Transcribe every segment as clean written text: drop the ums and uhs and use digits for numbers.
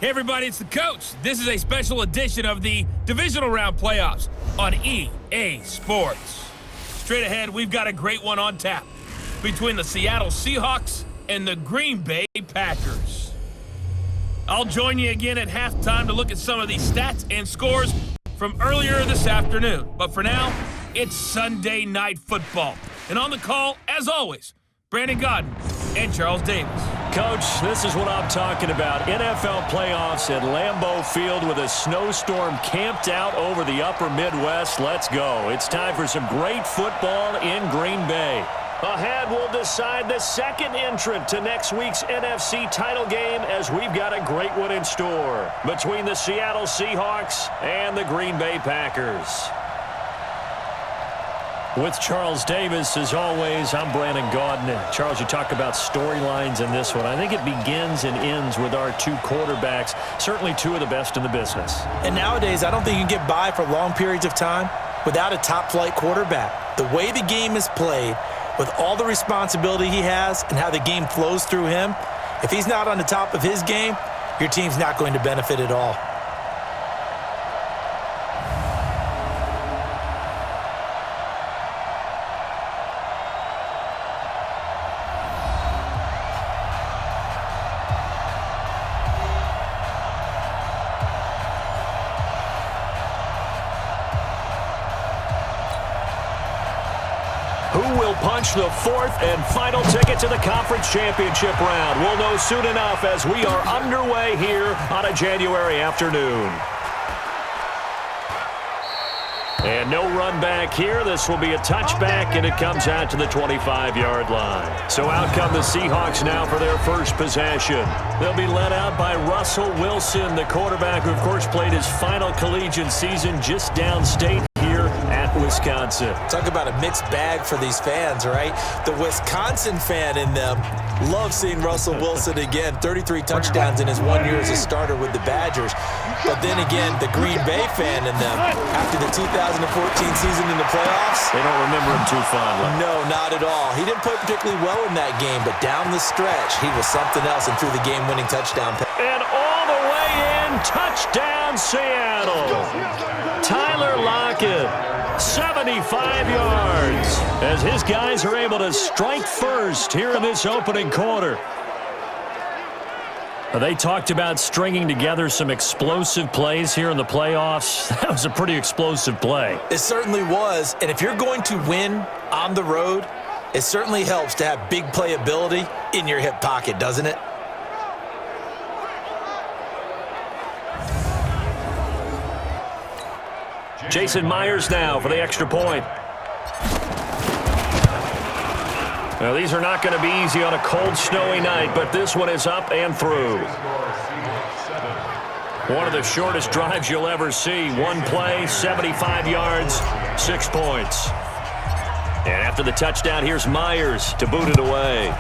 Hey everybody, it's the coach. This is a special edition of the Divisional Round Playoffs on EA Sports. Straight ahead, we've got a great one on tap between the Seattle Seahawks and the Green Bay Packers. I'll join you again at halftime to look at some of the stats and scores from earlier this afternoon. But for now, it's Sunday Night Football. And on the call, as always, Brandon Godden and Charles Davis. Coach, this is what I'm talking about. NFL playoffs at Lambeau Field with a snowstorm camped out over the upper Midwest. Let's go. It's time for some great football in Green Bay. Ahead, we'll decide the second entrant to next week's NFC title game as we've got a great one in store between the Seattle Seahawks and the Green Bay Packers. With Charles Davis, as always, I'm Brandon Godden. Charles, you talk about storylines in this one. I think it begins and ends with our two quarterbacks, certainly two of the best in the business. And nowadays, I don't think you can get by for long periods of time without a top-flight quarterback. The way the game is played, with all the responsibility he has and how the game flows through him, if he's not on the top of his game, your team's not going to benefit at all. Punch the fourth and final ticket to the conference championship round. We'll know soon enough as we are underway here on a January afternoon. And no run back here. This will be a touchback, and it comes out to the 25-yard line. So out come the Seahawks now for their first possession. They'll be led out by Russell Wilson, the quarterback who, of course, played his final collegiate season just downstate here at Wisconsin. Talk about a mixed bag for these fans, right? The Wisconsin fan in them loves seeing Russell Wilson again. 33 touchdowns in his 1 year as a starter with the Badgers. But then again, the Green Bay fan in them, after the 2014 season in the playoffs, they don't remember him too fondly. No, not at all. He didn't play particularly well in that game, but down the stretch, he was something else and threw the game-winning touchdown. And all the way in, touchdown Seattle. Tyler Lockett, 75 yards, as his guys are able to strike first here in this opening quarter. They talked about stringing together some explosive plays here in the playoffs. That was a pretty explosive play. It certainly was, and if you're going to win on the road, it certainly helps to have big playability in your hip pocket, doesn't it? Jason Myers now for the extra point. Now, these are not going to be easy on a cold, snowy night, but this one is up and through. One of the shortest drives you'll ever see. One play, 75 yards, 6 points. And after the touchdown, here's Myers to boot it away.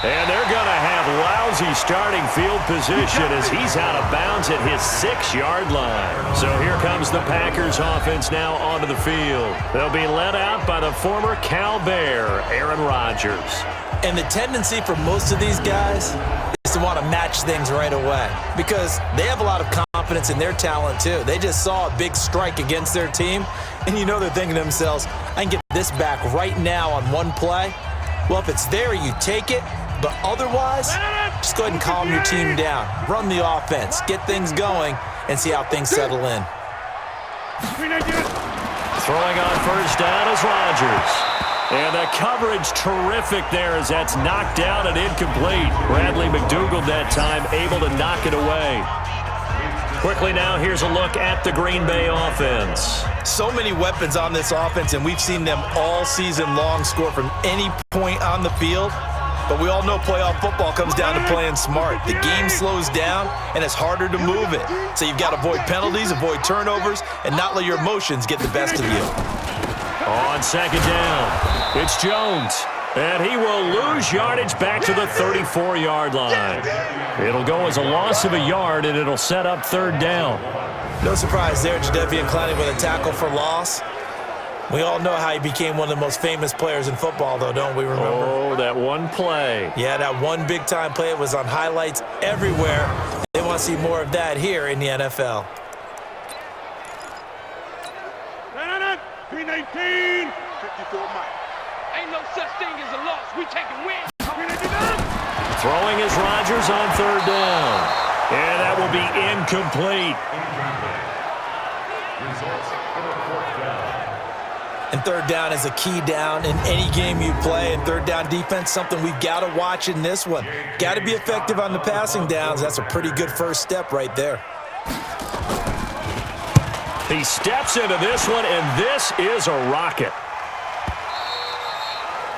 And they're going to have lousy starting field position as he's out of bounds at his 6-yard line. So here comes the Packers offense now onto the field. They'll be led out by the former Cal Bear, Aaron Rodgers. And the tendency for most of these guys is to want to match things right away because they have a lot of confidence in their talent too. They just saw a big strike against their team, and you know they're thinking to themselves, I can get this back right now on one play. Well, if it's there, you take it. But otherwise, just go ahead and calm your team down. Run the offense, get things going, and see how things settle in. Throwing on first down is Rodgers. And the coverage terrific there as that's knocked down and incomplete. Bradley McDougald that time able to knock it away. Quickly now, here's a look at the Green Bay offense. So many weapons on this offense, and we've seen them all season long score from any point on the field. But we all know playoff football comes down to playing smart. The game slows down, and it's harder to move it. So you've got to avoid penalties, avoid turnovers, and not let your emotions get the best of you. On second down, it's Jones. And he will lose yardage back to the 34-yard line. It'll go as a loss of a yard, and it'll set up third down. No surprise there, Jadeveon Clowney with a tackle for loss. We all know how he became one of the most famous players in football, though, don't we remember? Oh, that one play. Yeah, that one big-time play. It was on highlights everywhere. They want to see more of that here in the NFL. 319. 54 Mike. Ain't no such thing as a loss. We taking wins. Throwing is Rodgers on third down. And that will be incomplete. And third down is a key down in any game you play. And third down defense, something we've got to watch in this one. Got to be effective on the passing downs. That's a pretty good first step right there. He steps into this one, and this is a rocket.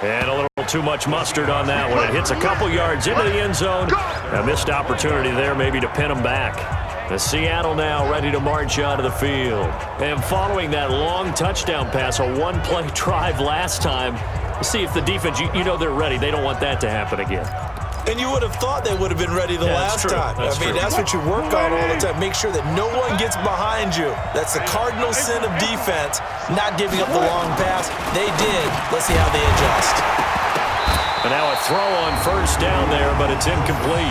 And a little too much mustard on that one. It hits a couple yards into the end zone. A missed opportunity there maybe to pin him back. The Seattle now ready to march onto the field. And following that long touchdown pass, a one-play drive last time, see if the defense, you know they're ready. They don't want that to happen again. And you would have thought they would have been ready the last time. That's true. That's what you work on all the time. Make sure that no one gets behind you. That's the cardinal sin of defense, not giving up the long pass. They did. Let's see how they adjust. And now a throw on first down there, but it's incomplete.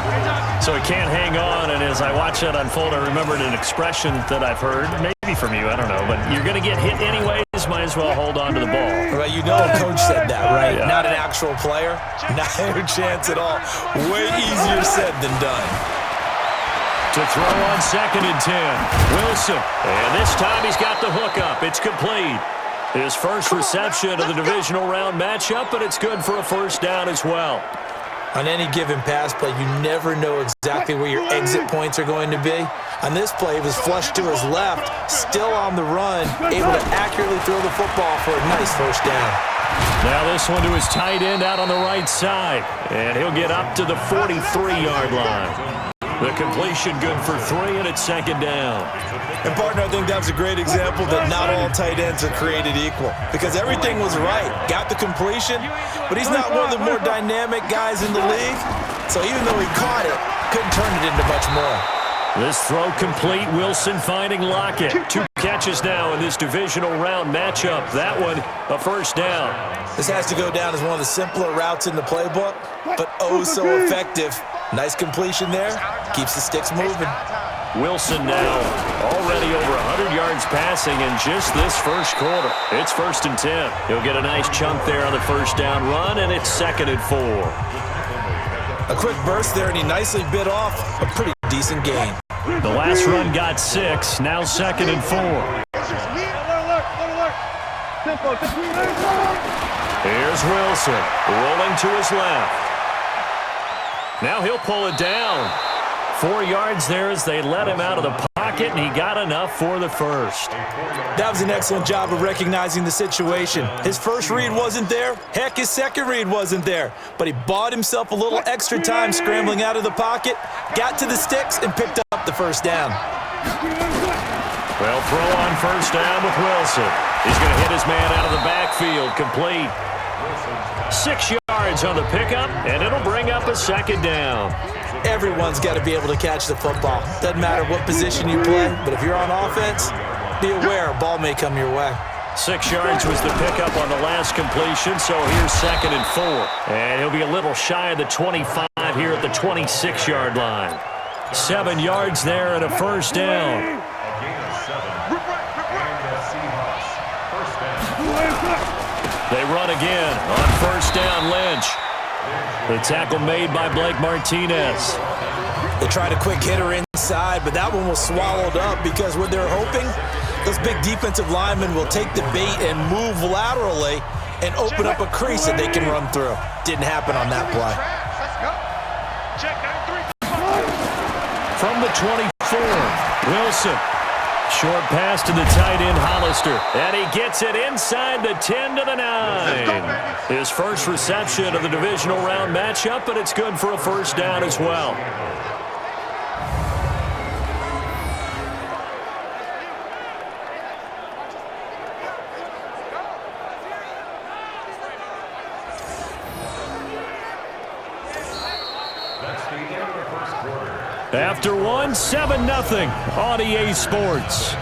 So he can't hang on, and as I watch that unfold, I remembered an expression that I've heard, maybe from you, I don't know, but you're going to get hit anyways, might as well hold on to the ball. Well, you know a coach said that, right? Yeah. Not an actual player. Not a chance at all. Way easier said than done. To throw on 2nd and 10, Wilson. And this time he's got the hook up. It's complete. His first reception of the divisional round matchup, but it's good for a first down as well. On any given pass play, you never know exactly where your exit points are going to be. On this play, he was flushed to his left, still on the run, able to accurately throw the football for a nice first down. Now this one to his tight end out on the right side, and he'll get up to the 43-yard line. The completion good for 3, and it's 2nd down. And, partner, I think that was a great example that not all tight ends are created equal because everything was right. Got the completion, but he's not one of the more dynamic guys in the league. So even though he caught it, couldn't turn it into much more. This throw complete. Wilson finding Lockett. 2 catches now in this divisional round matchup. That one, a first down. This has to go down as one of the simpler routes in the playbook, but oh so effective. Nice completion there. Keeps the sticks moving. Wilson now already over 100 yards passing in just this first quarter. It's 1st and 10. He'll get a nice chunk there on the first down run, and it's 2nd and 4. A quick burst there, and he nicely bit off a pretty decent gain. The last run got 6. Now 2nd and 4. Here's Wilson rolling to his left. Now he'll pull it down. 4 yards there as they let him out of the pocket, and he got enough for the first. That was an excellent job of recognizing the situation. His first read wasn't there. Heck, his second read wasn't there. But he bought himself a little extra time scrambling out of the pocket, got to the sticks, and picked up the first down. Well, throw on first down with Wilson. He's going to hit his man out of the backfield, complete. 6 yards on the pickup, and it'll bring up a 2nd down. Everyone's got to be able to catch the football. Doesn't matter what position you play, but if you're on offense, be aware a ball may come your way. 6 yards was the pickup on the last completion, so here's 2nd and 4. And he'll be a little shy of the 25 here at the 26-yard line. 7 yards there and a first down. They run again on first down, Lynch. The tackle made by Blake Martinez. They tried a quick hitter inside, but that one was swallowed up because what they're hoping, those big defensive linemen will take the bait and move laterally and open up a crease that they can run through. Didn't happen on that play. From the 24, Wilson. Short pass to the tight end, Hollister. And he gets it inside the 10 to the 9. His first reception of the divisional round matchup, but it's good for a first down as well. After one, 7-0 on EA Sports.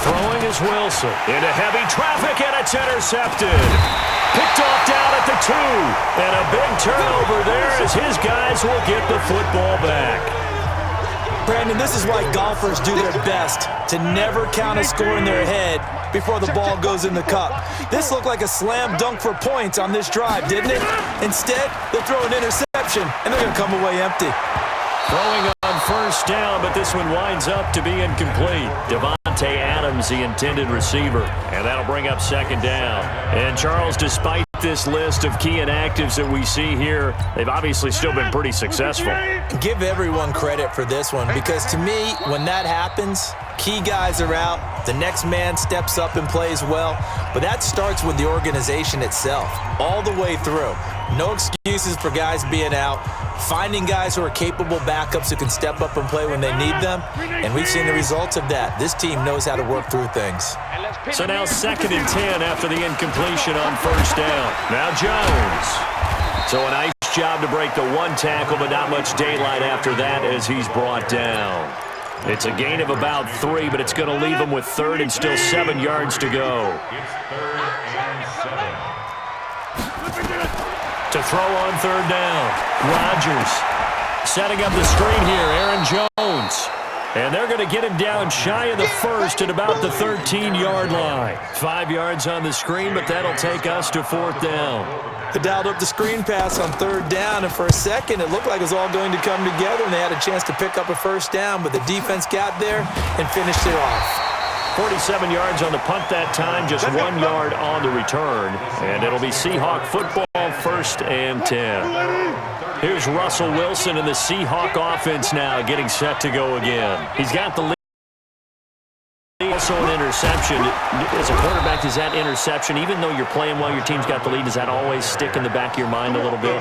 Throwing is Wilson. Into heavy traffic, and it's intercepted. Picked off down at the 2. And a big turnover there as his guys will get the football back. Brandon, this is why golfers do their best to never count a score in their head before the ball goes in the cup. This looked like a slam dunk for points on this drive, didn't it? Instead, they throw an interception, and they're going to come away empty. Throwing on first down, but this one winds up to be incomplete. Devontae Adams, the intended receiver, and that'll bring up second down. And Charles, despite this list of key inactives that we see here, they've obviously still been pretty successful. Give everyone credit for this one, because to me, when that happens, key guys are out, the next man steps up and plays well, but that starts with the organization itself, all the way through. No excuses for guys being out, finding guys who are capable backups who can step up and play when they need them, and we've seen the results of that. This team knows how to work through things. So now 2nd and 10 after the incompletion on first down. Now Jones. So a nice job to break the 1 tackle, but not much daylight after that as he's brought down. It's a gain of about 3, but it's going to leave him with 3rd and still 7 yards to go. To throw on 3rd down. Rodgers setting up the screen here. Aaron Jones. And they're going to get him down shy of the 1st at about the 13-yard line. 5 yards on the screen, but that'll take us to 4th down. They dialed up the screen pass on 3rd down, and for a second it looked like it was all going to come together, and they had a chance to pick up a 1st down, but the defense got there and finished it off. 47 yards on the punt that time, just 1 yard on the return. And it'll be Seahawk football, 1st and 10. Here's Russell Wilson in the Seahawk offense now, getting set to go again. He's got the lead. Also an interception. As a quarterback, does that interception, even though you're playing while your team's got the lead, does that always stick in the back of your mind a little bit?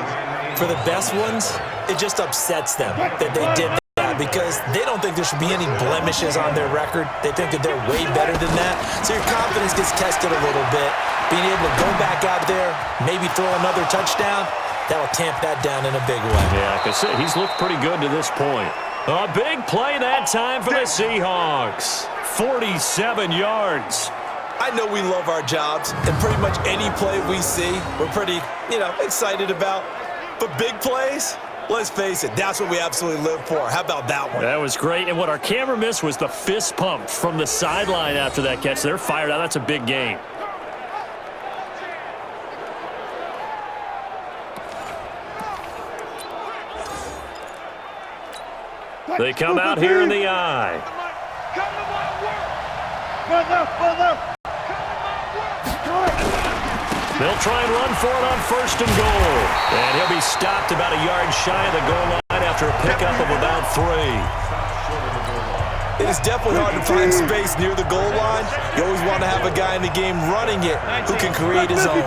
For the best ones, it just upsets them that they did that, because they don't think there should be any blemishes on their record. They think that they're way better than that. So your confidence gets tested a little bit. Being able to go back out there, maybe throw another touchdown, that'll tamp that down in a big way. Yeah, like I said, he's looked pretty good to this point. A big play that time for the Seahawks. 47 yards. I know we love our jobs, and pretty much any play we see, we're pretty, excited about. But big plays, let's face it, that's what we absolutely live for. How about that one? That was great, and what our camera missed was the fist pump from the sideline after that catch. They're fired out. That's a big game. They come out here in the eye. They'll try and run for it on 1st and goal. And he'll be stopped about a yard shy of the goal line after a pickup of about 3. It is definitely hard to find space near the goal line. You always want to have a guy in the game running it who can create his own.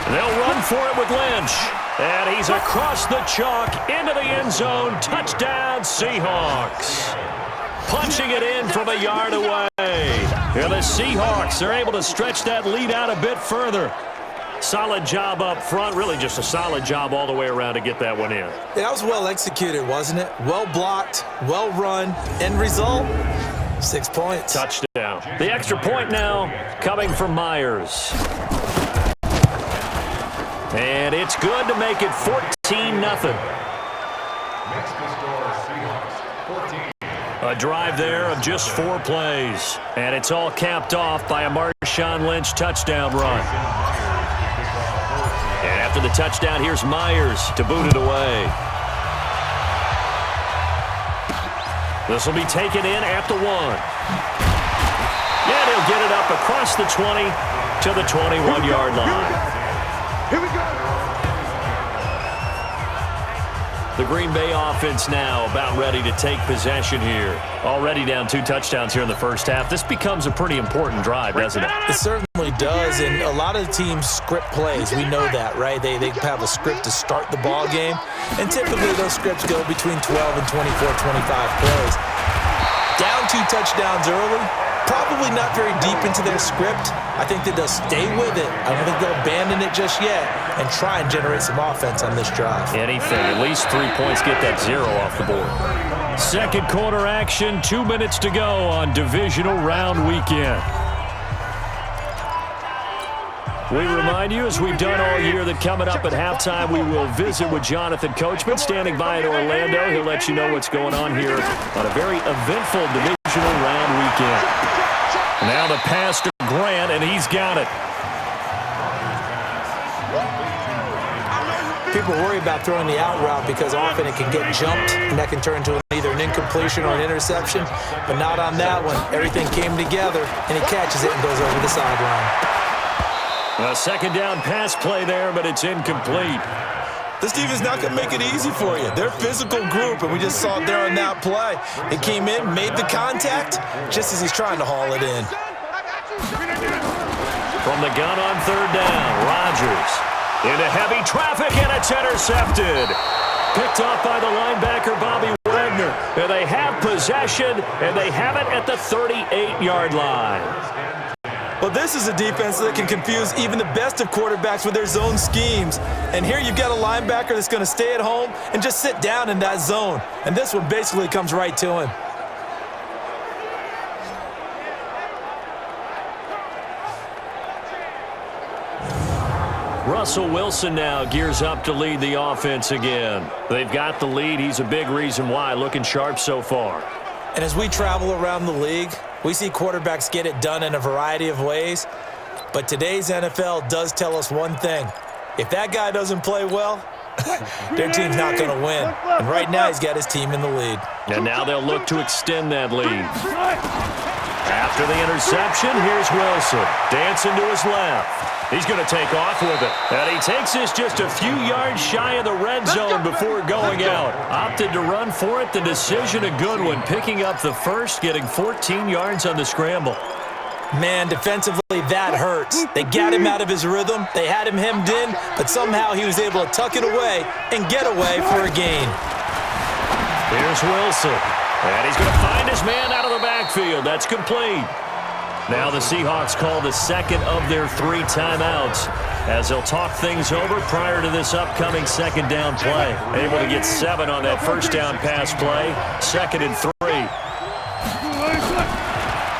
They'll run for it with Lynch. And he's across the chalk into the end zone. Touchdown, Seahawks. Punching it in from a yard away. And the Seahawks are able to stretch that lead out a bit further. Solid job up front. Really just a solid job all the way around to get that one in. That was well executed, wasn't it? Well blocked, well run. End result, 6 points. Touchdown. The extra point now coming from Myers. And it's good to make it 14-0. A drive there of just 4 plays. And it's all capped off by a Marshawn Lynch touchdown run. And after the touchdown, here's Myers to boot it away. This will be taken in at the 1. And he'll get it up across the 20 to the 21-yard line. Here we go. The Green Bay offense now about ready to take possession here. Already down 2 touchdowns here in the first half. This becomes a pretty important drive, doesn't it? It certainly does, and a lot of teams script plays. We know that, right? They have a script to start the ball game, and typically those scripts go between 12 and 24, 25 plays. Down 2 touchdowns early, probably not very deep into their script, I think that they'll stay with it. I don't think they'll abandon it just yet and try and generate some offense on this drive. Anything, at least 3 points, get that 0 off the board. Second quarter action, 2 minutes to go on divisional round weekend. We remind you, as we've done all year, that coming up at halftime, we will visit with Jonathan Coachman, standing by in Orlando. He'll let you know what's going on here on a very eventful divisional round weekend. Now the pass to Grant, and he's got it. People worry about throwing the out route because often it can get jumped, and that can turn into either an incompletion or an interception, but not on that one. Everything came together, and he catches it and goes over the sideline. A second down pass play there, but it's incomplete. This team is not going to make it easy for you. They're a physical group, and we just saw it there on that play. It came in, made the contact, just as he's trying to haul it in. From the gun on third down, Rodgers into heavy traffic, and it's intercepted. Picked off by the linebacker, Bobby Wagner. And they have possession, and they have it at the 38-yard line. Well, this is a defense that can confuse even the best of quarterbacks with their zone schemes. And here you've got a linebacker that's going to stay at home and just sit down in that zone. And this one basically comes right to him. Russell Wilson now gears up to lead the offense again. They've got the lead. He's a big reason why. Looking sharp so far. And as we travel around the league, we see quarterbacks get it done in a variety of ways. But today's NFL does tell us one thing. If that guy doesn't play well, their team's not going to win. And right now he's got his team in the lead. And now they'll look to extend that lead. After the interception, here's Wilson. Dancing to his left. He's going to take off with it. And he takes this just a few yards shy of the red zone before going out. Opted to run for it. The decision a good one. Picking up the first, getting 14 yards on the scramble. Man, defensively, that hurts. They got him out of his rhythm. They had him hemmed in, but somehow he was able to tuck it away and get away for a gain. Here's Wilson. And he's going to find his man out of the backfield. That's complete. Now the Seahawks call the second of their 3 timeouts as they'll talk things over prior to this upcoming second down play. Able to get 7 on that first down pass play. 2nd and 3.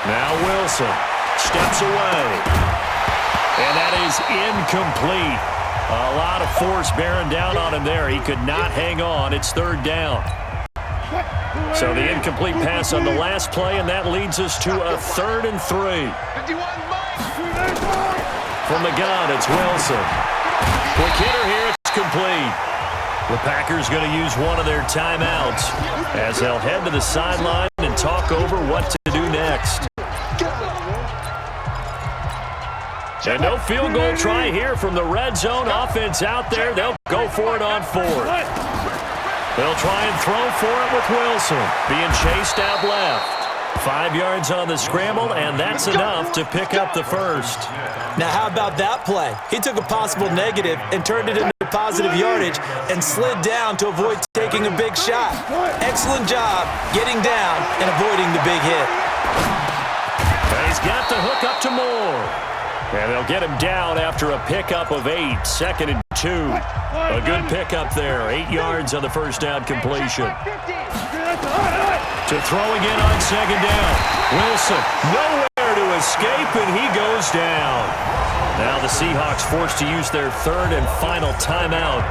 Now Wilson steps away. And that is incomplete. A lot of force bearing down on him there. He could not hang on. It's 3rd down. So the incomplete pass on the last play, and that leads us to a 3rd and 3. From the gun, it's Wilson. Quick hitter here, it's complete. The Packers going to use one of their timeouts as they'll head to the sideline and talk over what to do next. And no field goal try here from the red zone. Offense out there. They'll go for it on 4th. They'll try and throw for it with Wilson. Being chased out left. 5 yards on the scramble, and that's enough to pick up the first. Now, how about that play? He took a possible negative and turned it into positive yardage and slid down to avoid taking a big shot. Excellent job getting down and avoiding the big hit. And he's got the hook up to Moore. And they'll get him down after a pickup of 8. 2nd and 2. A good pickup there. 8 yards on the first down completion. To throw again on 2nd down. Wilson nowhere to escape, and he goes down. Now the Seahawks forced to use their 3rd and final timeout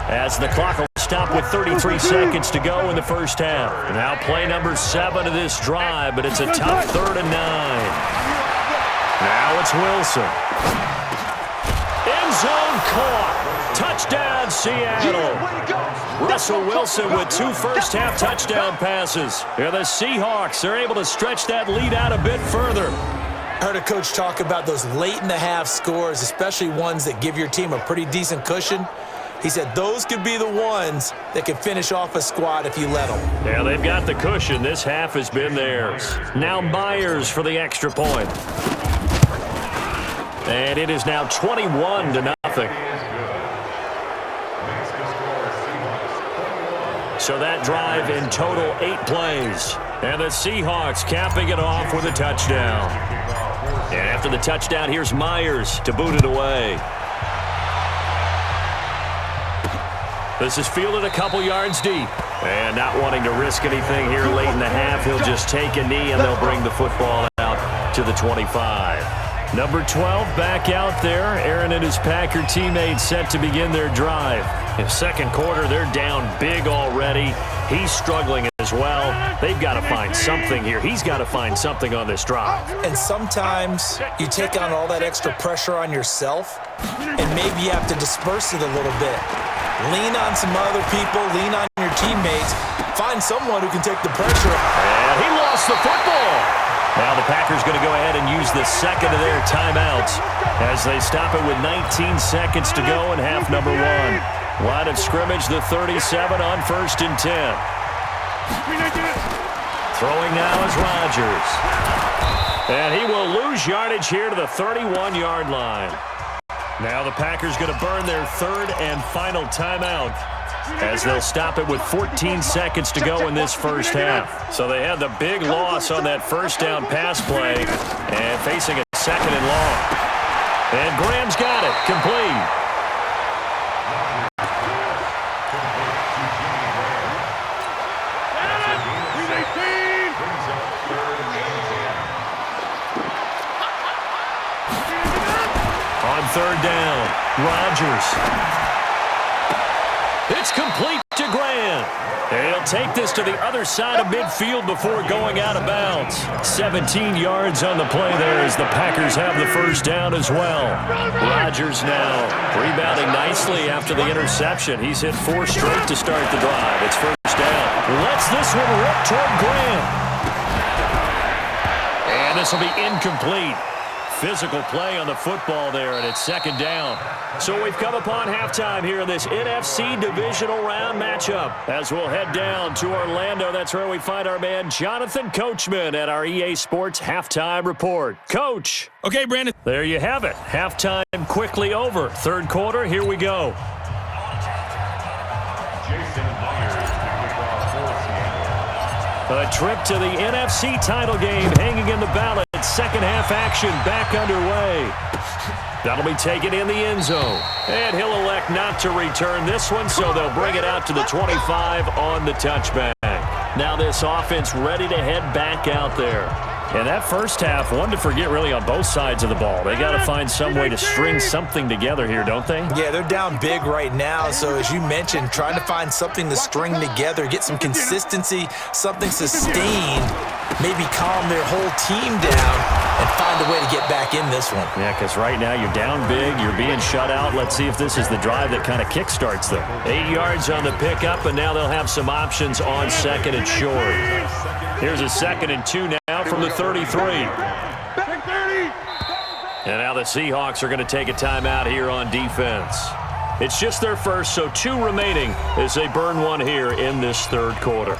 as the clock will stop with 33 seconds to go in the first half. Now play number 7 of this drive, but it's a tough 3rd and 9. Now it's Wilson. End zone caught. Touchdown, Seattle. Russell Wilson with 2 first-half touchdown passes. And the Seahawks are able to stretch that lead out a bit further. I heard a coach talk about those late-in-the-half scores, especially ones that give your team a pretty decent cushion. He said those could be the ones that can finish off a squad if you let them. Yeah, they've got the cushion. This half has been theirs. Now Myers for the extra point. And it is now 21-0. So that drive in total 8 plays. And the Seahawks capping it off with a touchdown. And after the touchdown, here's Myers to boot it away. This is fielded a couple yards deep. And not wanting to risk anything here late in the half, he'll just take a knee and they'll bring the football out to the 25. Number 12 back out there. Aaron and his Packer teammates set to begin their drive. In second quarter, they're down big already. He's struggling as well. They've got to find something here. He's got to find something on this drive. And sometimes you take on all that extra pressure on yourself, and maybe you have to disperse it a little bit. Lean on some other people, lean on your teammates, find someone who can take the pressure. And he lost the football. Now the Packers going to go ahead and use the second of their timeouts as they stop it with 19 seconds to go in half number 1. Line of scrimmage, the 37 on 1st and 10. Throwing now is Rodgers. And he will lose yardage here to the 31-yard line. Now the Packers going to burn their third and final timeout as they'll stop it with 14 seconds to go in this first half. So they had the big loss on that first down pass play and facing a second and long. And Graham's got it, complete. On third down, Rodgers. It's complete to Graham. He'll take this to the other side of midfield before going out of bounds. 17 yards on the play there as the Packers have the first down as well. Rodgers now rebounding nicely after the interception. He's hit 4 straight to start the drive. It's first down. Lets this one rip toward Graham. And this will be incomplete. Physical play on the football there, and it's second down. So we've come upon halftime here in this NFC Divisional Round matchup. As we'll head down to Orlando, that's where we find our man Jonathan Coachman at our EA Sports Halftime Report. Coach. Okay, Brandon. There you have it. Halftime quickly over. Third quarter, here we go. A trip to the NFC title game hanging in the balance. Second half action back underway. That'll be taken in the end zone. And he'll elect not to return this one, so they'll bring it out to the 25 on the touchback. Now this offense ready to head back out there. And that first half, one to forget really on both sides of the ball. They got to find some way to string something together here, don't they? Yeah, they're down big right now. So as you mentioned, trying to find something to string together, get some consistency, something sustained, maybe calm their whole team down and find a way to get back in this one. Yeah, because right now you're down big, you're being shut out. Let's see if this is the drive that kind of kickstarts them. 8 yards on the pickup, and now they'll have some options on second and short. Here's a 2nd and 2 now from the 33. And now the Seahawks are going to take a timeout here on defense. It's just their first, so 2 remaining as they burn one here in this third quarter.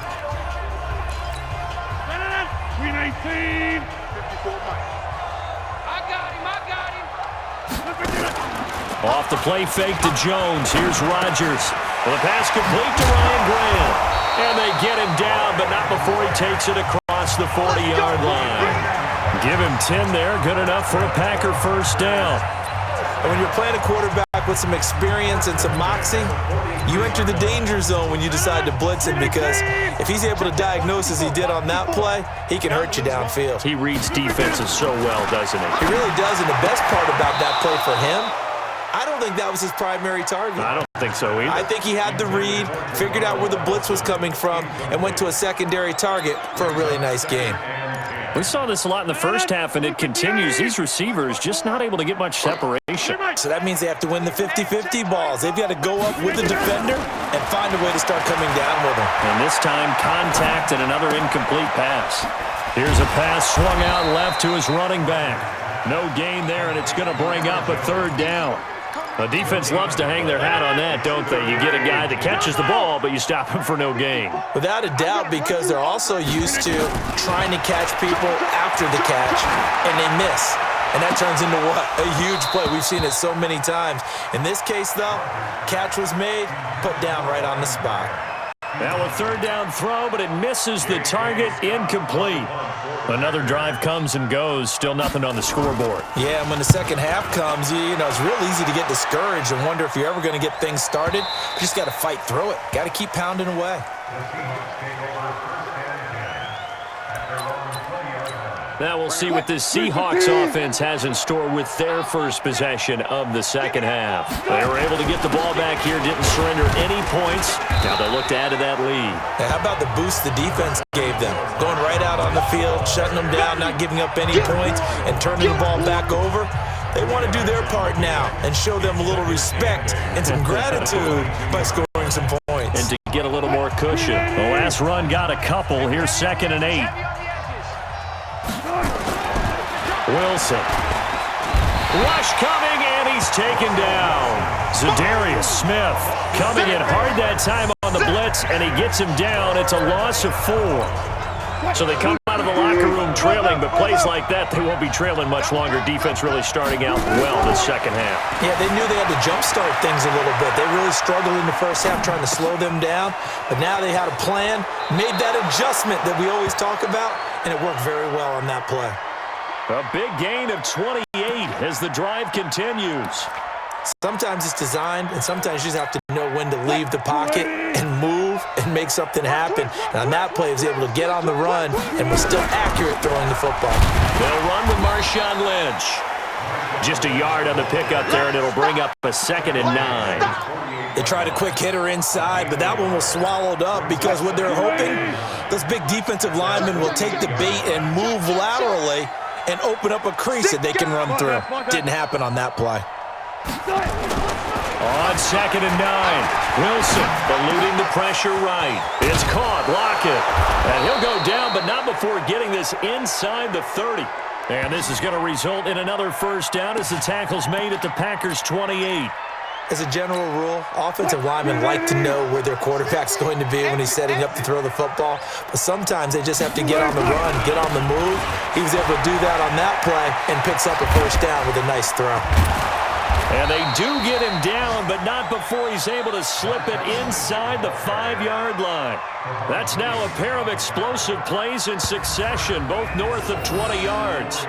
319. Off the play fake to Jones. Here's Rodgers. Well, the pass complete to Ryan Graham. And they get him down, but not before he takes it across the 40-yard line. Give him 10 there. Good enough for a Packer first down. And when you're playing a quarterback with some experience and some moxie, you enter the danger zone when you decide to blitz him, because if he's able to diagnose as he did on that play, he can hurt you downfield. He reads defenses so well, doesn't he? He really does, and the best part about that play for him, I don't think that was his primary target. I don't think so either. I think he had the read, figured out where the blitz was coming from, and went to a secondary target for a really nice game. We saw this a lot in the first half, and it continues. These receivers just not able to get much separation. So that means they have to win the 50-50 balls. They've got to go up with the defender and find a way to start coming down with him. And this time, contact and another incomplete pass. Here's a pass swung out left to his running back. No gain there, and it's going to bring up a third down. The defense loves to hang their hat on that, don't they? You get a guy that catches the ball, but you stop him for no gain. Without a doubt, because they're also used to trying to catch people after the catch, and they miss. And that turns into what? A huge play. We've seen it so many times. In this case, though, catch was made, put down right on the spot. Now a third down throw, but it misses the target, incomplete. Another drive comes and goes, still nothing on the scoreboard. Yeah, and when the second half comes, you know, it's real easy to get discouraged and wonder if you're ever going to get things started. You just got to fight through it. Got to keep pounding away. Now we'll see what this Seahawks offense has in store with their first possession of the second half. They were able to get the ball back here, didn't surrender any points. Now they look to add to that lead. Now, how about the boost the defense gave them? Going right out on the field, shutting them down, not giving up any points, and turning the ball back over. They want to do their part now and show them a little respect and some gratitude by scoring some points. And to get a little more cushion. The last run got a couple. Here's 2nd and 8. Wilson. Rush coming, and he's taken down. Zadarius Smith coming in hard that time on the blitz, and he gets him down. It's a loss of 4. So they come out of the locker room trailing, but plays like that, they won't be trailing much longer. Defense really starting out well this second half. Yeah, they knew they had to jumpstart things a little bit. They really struggled in the first half trying to slow them down, but now they had a plan, made that adjustment that we always talk about, and it worked very well on that play. A big gain of 28 as the drive continues. Sometimes it's designed, and sometimes you just have to know when to leave the pocket and move and make something happen. And on that play, he was able to get on the run and was still accurate throwing the football. They'll run with Marshawn Lynch. Just a yard on the pickup there, and it'll bring up a 2nd and 9. They tried a quick hitter inside, but that one was swallowed up because what they're hoping, those big defensive linemen will take the bait and move laterally and open up a crease that they can run through. Didn't happen on that play. On 2nd and 9, Wilson eluding the pressure right. It's caught, Lockett. And he'll go down, but not before getting this inside the 30. And this is going to result in another first down as the tackle's made at the Packers' 28. As a general rule, offensive linemen like to know where their quarterback's going to be when he's setting up to throw the football. But sometimes they just have to get on the run, get on the move. He was able to do that on that play and picks up a first down with a nice throw. And they do get him down, but not before he's able to slip it inside the 5-yard line. That's now a pair of explosive plays in succession, both north of 20 yards.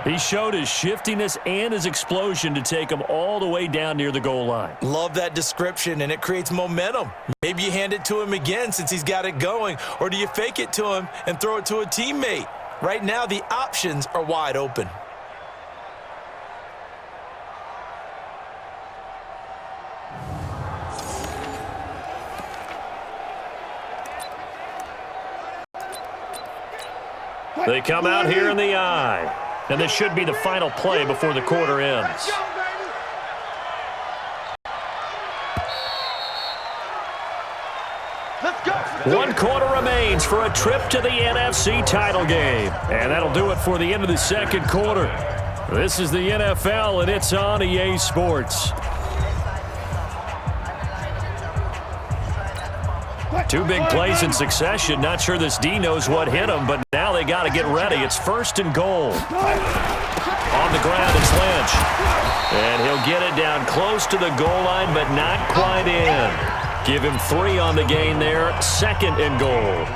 He showed his shiftiness and his explosion to take him all the way down near the goal line. Love that description, and it creates momentum. Maybe you hand it to him again since he's got it going, or do you fake it to him and throw it to a teammate? Right now, the options are wide open. They come out here in the eye. And this should be the final play before the quarter ends. One quarter remains for a trip to the NFC title game. And that'll do it for the end of the second quarter. This is the NFL, and it's on EA Sports. Two big plays in succession. Not sure this D knows what hit him, but now they got to get ready. It's 1st and goal. On the ground, it's Lynch. And he'll get it down close to the goal line, but not quite in. Give him 3 on the gain there. 2nd and goal.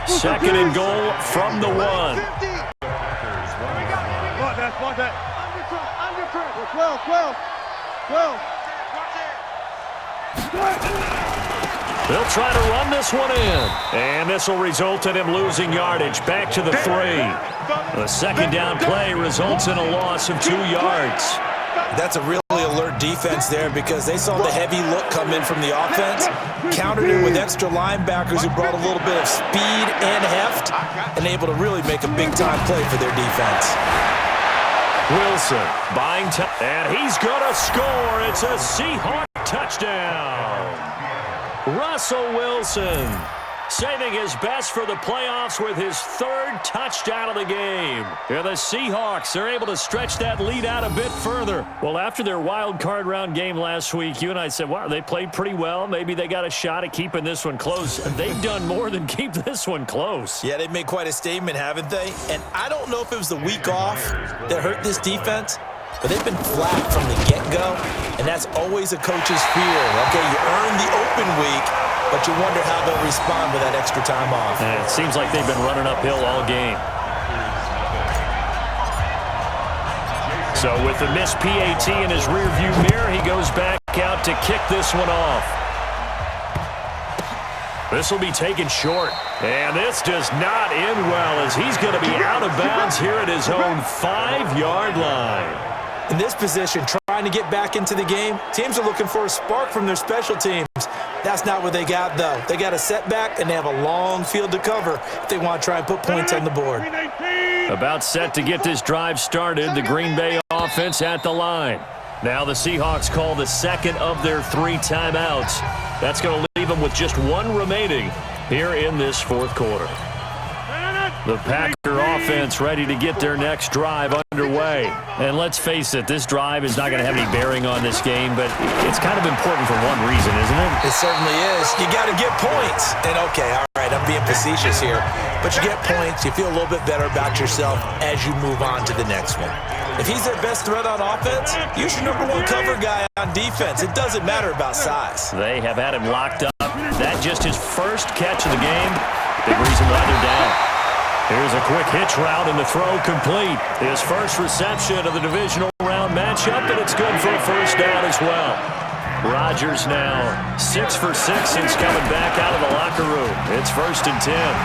2nd and goal from the 1. They'll try to run this one in. And this will result in him losing yardage back to the 3. The second down play results in a loss of 2 yards. That's a really alert defense there because they saw the heavy look come in from the offense, countered it with extra linebackers who brought a little bit of speed and heft, and able to really make a big-time play for their defense. Wilson buying time, and he's going to score. It's a Seahawks touchdown. Russell Wilson saving his best for the playoffs with his 3rd touchdown of the game. And the Seahawks are able to stretch that lead out a bit further. Well, after their wild card round game last week, you and I said, wow, they played pretty well. Maybe they got a shot at keeping this one close. They've done more than keep this one close. Yeah, they've made quite a statement, haven't they? And I don't know if it was the week off that hurt this defense, but they've been flat from the get-go, and that's always a coach's fear. Okay, you earn the open week, but you wonder how they'll respond with that extra time off. And it seems like they've been running uphill all game. So with the missed PAT in his rearview mirror, he goes back out to kick this one off. This will be taken short. And this does not end well as he's going to be out of bounds here at his own 5-yard line. In this position, trying to get back into the game, teams are looking for a spark from their special teams. That's not what they got, though. They got a setback, and they have a long field to cover if they want to try and put points on the board. About set to get this drive started, the Green Bay offense at the line. Now the Seahawks call the second of their 3 timeouts. That's going to leave them with just 1 remaining here in this fourth quarter. The Packer offense ready to get their next drive underway. And let's face it, this drive is not going to have any bearing on this game, but it's kind of important for one reason, isn't it? It certainly is. You got to get points. And, okay, all right, I'm being facetious here. But you get points, you feel a little bit better about yourself as you move on to the next one. If he's their best threat on offense, use your #1 cover guy on defense. It doesn't matter about size. They have had him locked up. That just his first catch of the game. Big reason why they're down. Here's a quick hitch route and the throw complete. His first reception of the divisional round matchup, and it's good for a first down as well. Rodgers now 6 for 6 since coming back out of the locker room. It's 1st and 10.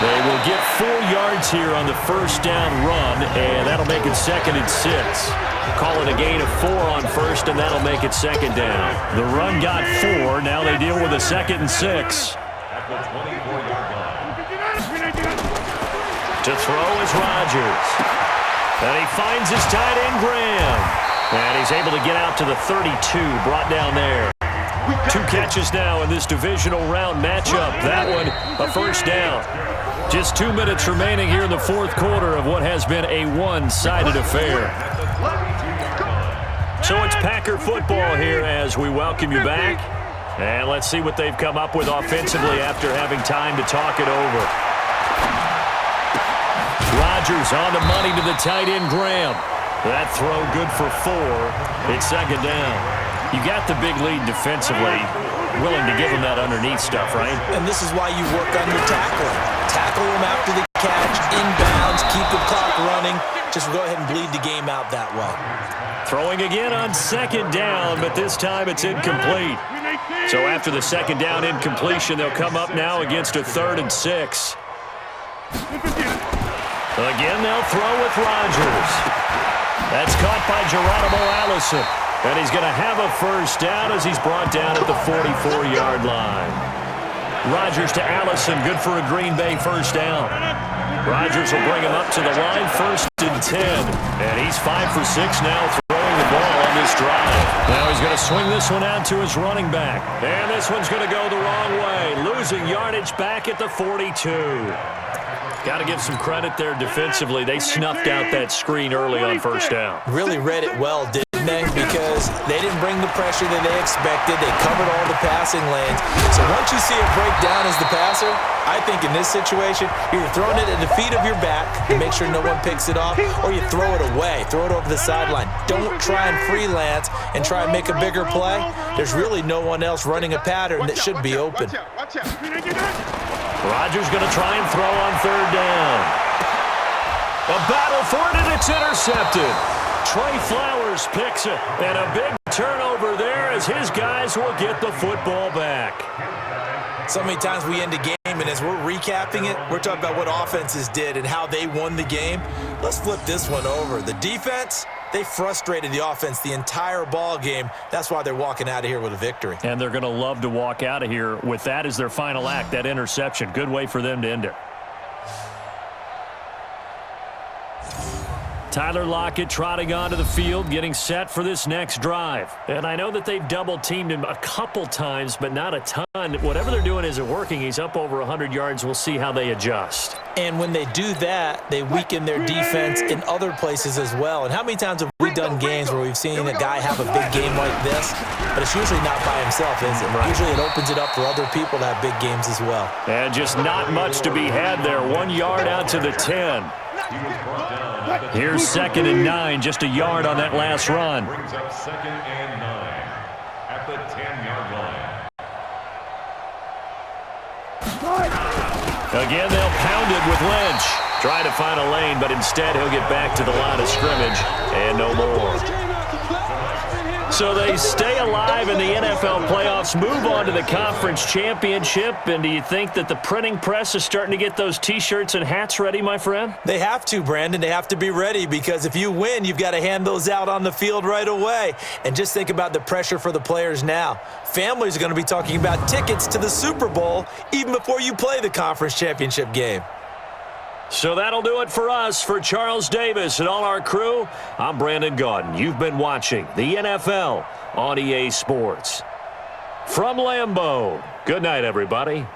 They will get 4 yards here on the first down run, and that'll make it 2nd and 6. Call it a gain of 4 on first, and that'll make it 2nd down. The run got 4. Now they deal with a 2nd and 6. To throw is Rodgers. And he finds his tight end, Graham. And he's able to get out to the 32, brought down there. 2 catches now in this divisional round matchup. That one, a first down. Just 2 minutes remaining here in the fourth quarter of what has been a one-sided affair. So it's Packer football here as we welcome you back. And let's see what they've come up with offensively after having time to talk it over. Rodgers on the money to the tight end, Graham. That throw good for 4. It's 2nd down. You got the big lead defensively. Willing to give him that underneath stuff, right? And this is why you work on your tackling. Tackle him after the catch, inbounds, keep the clock running. Just go ahead and bleed the game out that way. Throwing again on 2nd down, but this time it's incomplete. So after the 2nd down incompletion, they'll come up now against a 3rd and 6. Again, they'll throw with Rodgers. That's caught by Geronimo Allison. And he's going to have a first down as he's brought down at the 44-yard line. Rodgers to Allison, good for a Green Bay first down. Rodgers will bring him up to the line, 1st and 10. And he's 5 for 6 now throwing the ball on this drive. Now he's going to swing this one out to his running back. And this one's going to go the wrong way. Losing yardage back at the 42. Got to give some credit there defensively. They snuffed out that screen early on first down. Really read it well, didn't they? Because they didn't bring the pressure that they expected. They covered all the passing lanes. So once you see it break down as the passer, I think in this situation, you're throwing it at the feet of your back to make sure no one picks it off, or you throw it away, throw it over the sideline. Don't try and freelance and try and make a bigger play. There's really no one else running a pattern that should be open. Rodgers going to try and throw on 3rd down. A battle for it, and it's intercepted. Trey Flowers picks it, and a big turnover there as his guys will get the football back. So many times we end a game, and as we're recapping it, we're talking about what offenses did and how they won the game. Let's flip this one over. The defense, they frustrated the offense the entire ball game. That's why they're walking out of here with a victory. And they're going to love to walk out of here with that as their final act, that interception. Good way for them to end it. Tyler Lockett trotting onto the field, getting set for this next drive. And I know that they've double-teamed him a couple times, but not a ton. Whatever they're doing isn't working. He's up over 100 yards. We'll see how they adjust. And when they do that, they weaken their defense in other places as well. And how many times have we done games where we've seen a guy have a big game like this? But it's usually not by himself, is it? Right. Usually it opens it up for other people to have big games as well. And just not much to be had there. 1 yard out to the 10. Here's 2nd and 9, just a yard on that last run. Brings up 2nd and 9 at the 10-yard line. Again, they'll pound it with Lynch. Trying to find a lane, but instead he'll get back to the line of scrimmage and no more. So they stay alive in the NFL playoffs, move on to the conference championship. And do you think that the printing press is starting to get those T-shirts and hats ready, my friend? They have to, Brandon. They have to be ready because if you win, you've got to hand those out on the field right away. And just think about the pressure for the players now. Families are going to be talking about tickets to the Super Bowl even before you play the conference championship game. So that'll do it for us. For Charles Davis and all our crew, I'm Brandon Gaudin. You've been watching the NFL on EA Sports. From Lambeau, good night, everybody.